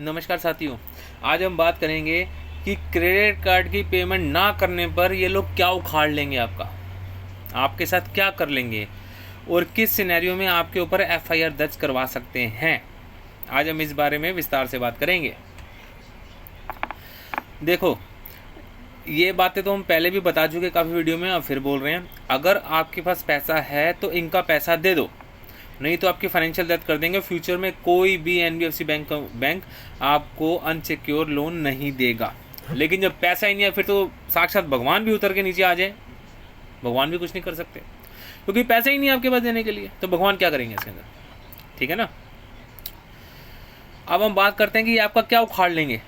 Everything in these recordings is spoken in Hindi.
नमस्कार साथियों, आज हम बात करेंगे कि क्रेडिट कार्ड की पेमेंट ना करने पर ये लोग क्या उखाड़ लेंगे, आपके साथ क्या कर लेंगे और किस सिनेरियो में आपके ऊपर एफआईआर दर्ज करवा सकते हैं। आज हम इस बारे में विस्तार से बात करेंगे। देखो, ये बातें तो हम पहले भी बता चुके काफ़ी वीडियो में, अब फिर बोल रहे हैं। अगर आपके पास पैसा है तो इनका पैसा दे दो, नहीं तो आपकी फाइनेंशियल डेथ कर देंगे। फ्यूचर में कोई भी एनबीएफसी बैंक आपको अनसिक्योर लोन नहीं देगा। लेकिन जब पैसा ही नहीं है, फिर तो साक्षात भगवान भी उतर के नीचे आ जाए, भगवान भी कुछ नहीं कर सकते, क्योंकि पैसा ही नहीं है आपके पास देने के लिए। तो भगवान क्या करेंगे इसके अंदर, ठीक है ना। अब हम बात करते हैं कि आपका क्या उखाड़ लेंगे।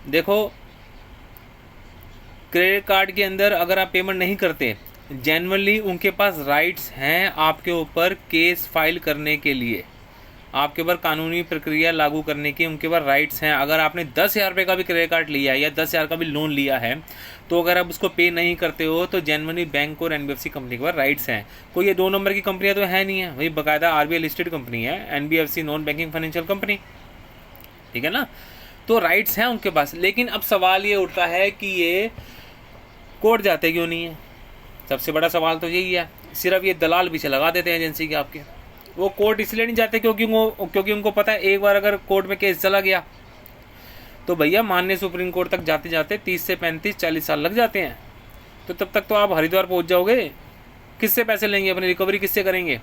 देखो, क्रेडिट कार्ड के अंदर अगर आप पेमेंट नहीं करते, जेन्युइनली उनके पास राइट्स हैं आपके ऊपर केस फाइल करने के लिए, आपके ऊपर कानूनी प्रक्रिया लागू करने की उनके पास राइट्स हैं। अगर आपने 10,000 रुपये का भी क्रेडिट कार्ड लिया है या 10,000 का भी लोन लिया है, तो अगर आप उसको पे नहीं करते हो तो जेन्युइनली बैंक और एनबीएफसी कंपनी के पास राइट्स हैं। कोई ये 2 नंबर की कंपनियां तो है नहीं है, वही बाकायदा आरबीआई लिस्टेड कंपनी है, NBFC non banking financial company, ठीक है ना। तो राइट्स हैं उनके पास। लेकिन अब सवाल ये उठता है कि ये कोर्ट जाते क्यों नहीं है। सबसे बड़ा सवाल तो यही है। सिर्फ ये दलाल पीछे लगा देते हैं एजेंसी के आपके। वो कोर्ट इसलिए नहीं जाते क्योंकि उनको पता है एक बार अगर कोर्ट में केस चला गया तो भैया माननीय सुप्रीम कोर्ट तक जाते जाते 30 से 35-40 साल लग जाते हैं। तो तब तक तो आप हरिद्वार पहुंच जाओगे। किससे पैसे लेंगे, अपनी रिकवरी किससे करेंगे,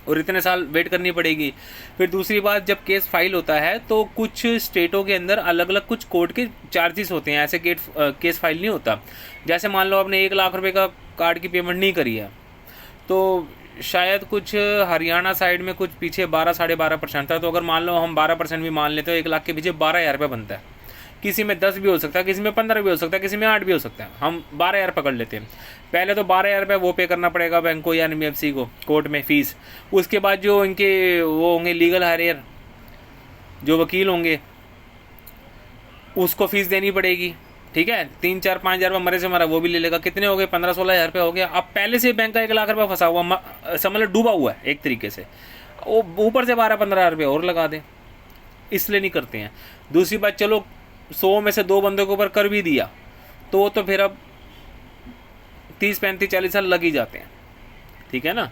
और इतने साल वेट करनी पड़ेगी। फिर दूसरी बात, जब केस फाइल होता है तो कुछ स्टेटों के अंदर अलग अलग कुछ कोर्ट के चार्जेस होते हैं, ऐसे केस फाइल नहीं होता। जैसे मान लो आपने 1 लाख रुपए का कार्ड की पेमेंट नहीं करी है, तो शायद कुछ हरियाणा साइड में कुछ पीछे 12-12.5% था। तो अगर मान लो हम 12% भी मान लेते हो, 1 लाख के पीछे 12,000 रुपये बनता है। किसी में 10 भी हो सकता है, किसी में 15 भी हो सकता है, किसी में 8 भी हो सकता है। हम 12,000 पकड़ लेते हैं। पहले तो 12,000 रुपये वो पे करना पड़ेगा बैंक को या एनबीएफसी को कोर्ट में फीस। उसके बाद जो इनके वो होंगे लीगल हायर, जो वकील होंगे, उसको फीस देनी पड़ेगी, ठीक है। 3-4-5 हज़ार रुपये मरे से मरा वो भी ले लेगा। कितने हो गए, 15-16 हज़ार रुपये हो गया। अब पहले से बैंक का 1 लाख रुपये फंसा हुआ, समझ लो डूबा हुआ है एक तरीके से, वो ऊपर से 12-15 हज़ार रुपये और लगा दें, इसलिए नहीं करते हैं। दूसरी बात, चलो 100 में से 2 बंदों के ऊपर कर भी दिया तो फिर अब 30-35-40 साल लग ही जाते हैं, ठीक है ना।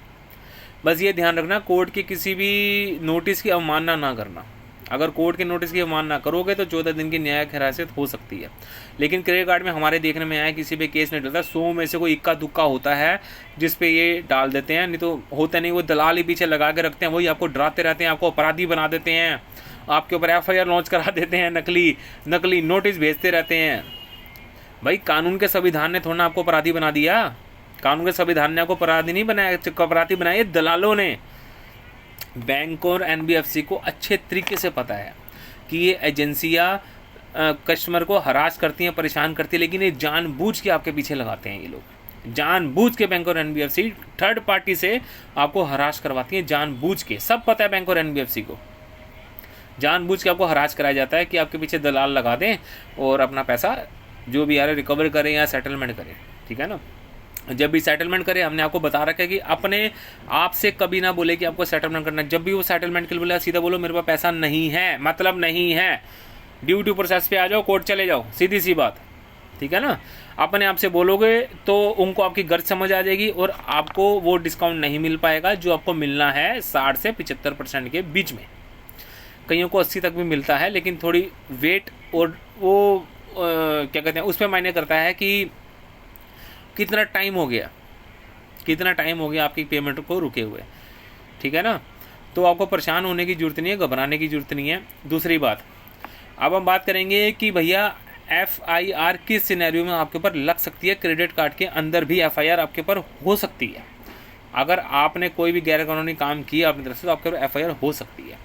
बस ये ध्यान रखना, कोर्ट की किसी भी नोटिस की अवमानना ना करना। अगर कोर्ट के नोटिस की अवमानना करोगे तो 14 दिन की न्यायिक हिरासत हो सकती है। लेकिन क्रेडिट कार्ड में हमारे देखने में आया किसी पे केस नहीं डलता। 100 में से कोई इक्का दुक्का होता है जिस पे ये डाल देते हैं, नहीं तो होता नहीं। वो दलाल ही पीछे लगा के रखते हैं, वही आपको डराते रहते हैं, आपको अपराधी बना देते हैं, आपके ऊपर एफआईआर लॉन्च करा देते हैं, नकली नोटिस भेजते रहते हैं। भाई, कानून के संविधान ने थोड़ा आपको अपराधी बना दिया। कानून के संविधान ने आपको अपराधी नहीं बनाया, अपराधी बनाया दलालों ने। बैंक और एनबीएफसी को अच्छे तरीके से पता है कि ये एजेंसियां कस्टमर को हरास करती हैं, परेशान करती है, लेकिन ये जानबूझ के आपके पीछे लगाते हैं। ये लोग जानबूझ के बैंक और एनबीएफसी थर्ड पार्टी से आपको हरास करवाती हैं, जानबूझ के। सब पता है बैंक और एनबीएफसी को, जानबूझ के आपको हरास कराया जाता है कि आपके पीछे दलाल लगा दें और अपना पैसा जो भी आ रहा है रिकवर करें या सेटलमेंट करें, ठीक है ना। जब भी सेटलमेंट करे, हमने आपको बता रखा है कि अपने आप से कभी ना बोले कि आपको सेटलमेंट करना है। जब भी वो सेटलमेंट के लिए बोले, सीधा बोलो मेरे पास पैसा नहीं है, मतलब नहीं है, ड्यू टू प्रोसेस पे आ जाओ, कोर्ट चले जाओ, सीधी सी बात, ठीक है ना। अपने आप से बोलोगे तो उनको आपकी गर्ज समझ आ जाएगी और आपको वो डिस्काउंट नहीं मिल पाएगा जो आपको मिलना है 60 से 75% के बीच में। कईयों को 80 तक भी मिलता है, लेकिन थोड़ी वेट और वो क्या कहते हैं उस पर मायने करता है कि कितना टाइम हो गया आपकी पेमेंट को रुके हुए, ठीक है ना। तो आपको परेशान होने की जरूरत नहीं है, घबराने की जरूरत नहीं है। दूसरी बात, अब हम बात करेंगे कि भैया एफआईआर किस सिनेरियो में आपके ऊपर लग सकती है। क्रेडिट कार्ड के अंदर भी एफआईआर आपके ऊपर हो सकती है। अगर आपने कोई भी गैर कानूनी काम किया अपनी तरफ से तो आपके ऊपर एफआईआर हो सकती है।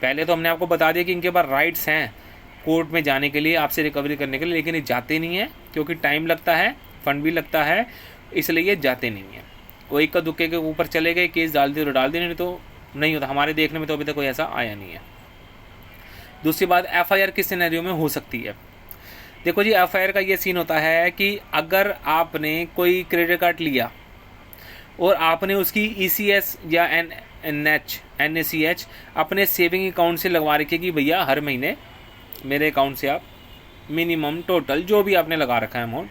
पहले तो हमने आपको बता दिया कि इनके पास राइट्स हैं कोर्ट में जाने के लिए, आपसे रिकवरी करने के लिए, लेकिन ये जाते नहीं है क्योंकि टाइम लगता है, फंड भी लगता है, इसलिए ये जाते नहीं है। वो इक्का दुक्के के ऊपर चले गए, केस डाल दिए तो डाल दिए, नहीं तो नहीं होता। हमारे देखने में तो अभी तक कोई ऐसा आया नहीं है। दूसरी बात, एफआईआर किस सिनेरियो में हो सकती है। देखो जी, एफआईआर का ये सीन होता है कि अगर आपने कोई क्रेडिट कार्ड लिया और आपने उसकी ईसीएस या NACH अपने सेविंग अकाउंट से लगवा रखिए कि भैया हर महीने मेरे अकाउंट से आप मिनिमम टोटल जो भी आपने लगा रखा है अमाउंट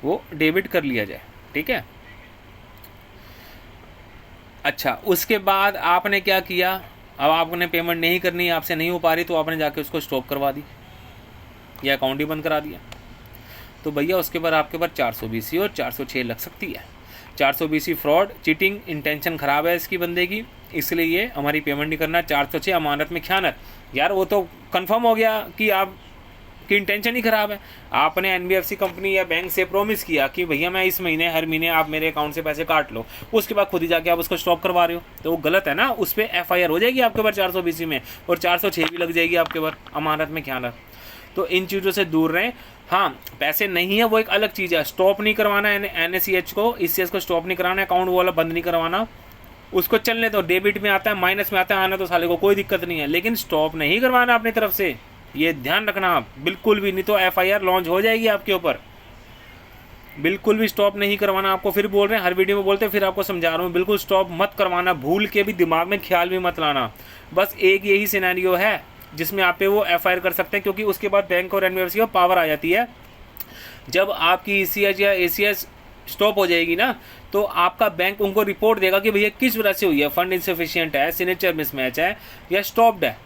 वो डेबिट कर लिया जाए, ठीक है। अच्छा, उसके बाद आपने क्या किया, अब आपने पेमेंट नहीं करनी, आपसे नहीं हो पा रही, तो आपने जाके उसको स्टॉप करवा दी या अकाउंट ही बंद करा दिया, तो भैया उसके बाद आपके पास 420 और 406 लग सकती है। 420 फ्रॉड, चीटिंग, इंटेंशन ख़राब है इसकी बंदे की, इसलिए ये हमारी पेमेंट नहीं करना। 406 अमानत में ख़यानत, यार वो तो कंफर्म हो गया कि आप की इंटेंशन ही ख़राब है। आपने NBFC कंपनी या बैंक से प्रॉमिस किया कि भैया मैं इस महीने हर महीने आप मेरे अकाउंट से पैसे काट लो, उसके बाद खुद ही जाके आप उसको स्टॉप करवा रहे हो, तो वो गलत है ना। उस पर FIR हो जाएगी आपके ऊपर 420 में, और 406 भी लग जाएगी आपके ऊपर अमानत में ख़यानत। तो इन चीज़ों से दूर रहें। हाँ, पैसे नहीं है वो एक अलग चीज़ है, स्टॉप नहीं करवाना है NACH को, ECS को स्टॉप नहीं कराना, अकाउंट वाला बंद नहीं करवाना, उसको चलने दो। डेबिट में आता है, माइनस में आता है, आना तो साले को कोई दिक्कत नहीं है, लेकिन स्टॉप नहीं करवाना अपनी तरफ से, ये ध्यान रखना आप बिल्कुल भी, नहीं तो FIR लॉन्च हो जाएगी आपके ऊपर। बिल्कुल भी स्टॉप नहीं करवाना। आपको फिर बोल रहे हैं, हर वीडियो में बोलते हैं, फिर आपको समझा रहा हूँ, बिल्कुल स्टॉप मत करवाना, भूल के भी दिमाग में ख्याल भी मत लाना। बस एक यही सिनेरियो है जिसमें आप पे वो FIR कर सकते हैं, क्योंकि उसके बाद बैंक और NBFC का पावर आ जाती है। जब आपकी ECH या ACH स्टॉप हो जाएगी ना, तो आपका बैंक उनको रिपोर्ट देगा कि भैया किस वजह से हुई है, फंड इनसफिशिएंट है, सिग्नेचर मिसमैच है, या स्टॉप्ड है,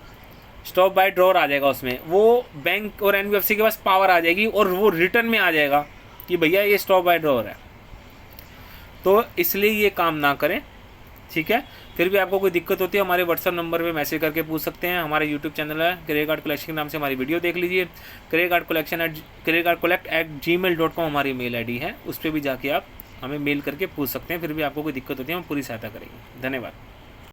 स्टॉप बाय ड्रॉर आ जाएगा उसमें। वो बैंक और NBFC के पास पावर आ जाएगी और वो रिटर्न में आ जाएगा कि भैया ये स्टॉप बाय ड्रॉर है। तो इसलिए ये काम ना करें, ठीक है। फिर भी आपको कोई दिक्कत होती है, हमारे WhatsApp नंबर पे मैसेज करके पूछ सकते हैं। हमारे YouTube चैनल है क्रेडिट कार्ड कलेक्शन के नाम से, हमारी वीडियो देख लीजिए। creditcardcollect@gmail.com हमारी मेल ID है, उस पर भी जाके आप हमें मेल करके पूछ सकते हैं। फिर भी आपको कोई दिक्कत होती है हम पूरी सहायता करेंगे। धन्यवाद।